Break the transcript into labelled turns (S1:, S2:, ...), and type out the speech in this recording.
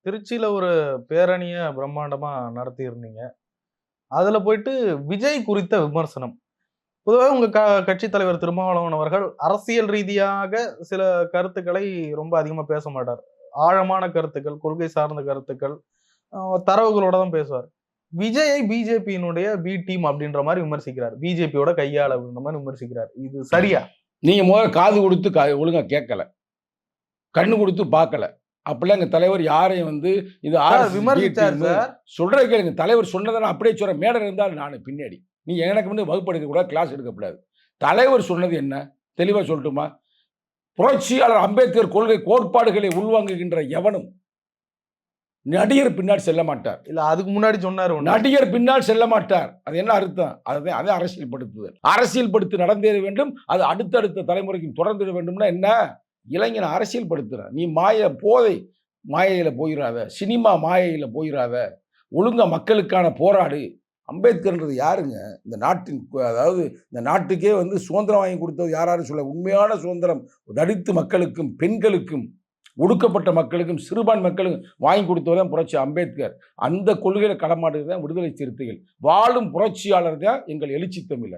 S1: திருச்சியில ஒரு பேரணிய பிரம்மாண்டமா நடத்தியிருந்தீங்க. அதுல போயிட்டு விஜய் குறித்த விமர்சனம். பொதுவாவே உங்க கட்சித் தலைவர் திருமாவளவன் அவர்கள் அரசியல் ரீதியாக சில கருத்துக்களை ரொம்ப அதிகமா பேச மாட்டார். ஆழமான கருத்துக்கள், கொள்கை சார்ந்த கருத்துக்கள், அ தரவுகளோட தான் பேசுவார். விஜயை பிஜேபியினுடைய பி டீம் அப்படின்ற மாரி விமர்சிக்கிறார். பிஜேபியோட கையாள் அப்படின்ற மாரி விமர்சிக்கிறார். இது சரியா?
S2: நீங்க முதல்ல காது குடுத்து ஒழுங்கா கேட்கல. கண்ணு குடுத்து பார்க்கல. அப்பல்லாம் எங்க தலைவர் யாரையும் வந்து இது
S1: சார்
S2: ஆர்எஸ்எஸ் பி
S1: விமர்சிச்சார்
S2: டீம்
S1: சார்.
S2: சொல்றத கேளுங்க. தலைவர் சொன்னத நான் அப்படியே சொல்றேன். மேடையில இருந்தால் நானு பின்னாடி. நீங்க எனக்கு முன்னாடி வகுப்பு எடுக்கக்கூடாது, கிளாஸ் எடுக்கக்கூடாது. தலைவர் சொன்னது என்ன? தெளிவா சொல்லட்டுமா? புரட்சியாளர் அம்பேத்கர் கொள்கை கோட்பாடுகளை உள்வாங்குகின்ற எவனும் நடிகர் பின்னால் செல்ல மாட்டார்.
S1: இல்ல அதுக்கு முன்னாடி சொன்னாரு ஒண்ணு.
S2: நடிகர் பின்னால் செல்ல மாட்டார். அது என்ன அர்த்தம்? அதே அரசியல்படுத்துதல். அரசியல்படுத்தி நடந்தேற வேண்டும். அது அடுத்தடுத்த தலைமுறைக்கு தொடர்ந்திட வேண்டும்னா என்ன? இளைஞனை அரசியல்படுத்துற. நீ போதை மாயையில போயிராத. சினிமா மாயையில போயிராத. ஒழுங்கா மக்களுக்கான போராடு. அம்பேத்கர்ன்றது யாருங்க? இந்த நாட்டின் அதாவது இந்த நாட்டுக்கே வந்து சுதந்திரம் வாங்கி கொடுத்தது யாராரு சொல்ல? உண்மையான சுதந்திரம் தலித்து மக்களுக்கும், பெண்களுக்கும், ஒடுக்கப்பட்ட மக்களுக்கும், சிறுபான்மை மக்களுக்கும் வாங்கி கொடுத்தவர் தான் புரட்சி அம்பேத்கர். அந்த கொள்கையில கடமாடுறது தான் விடுதலை சிறுத்தைகள். வாழும் புரட்சியாளர் தான் எங்கள் எழுச்சி தமிழர்.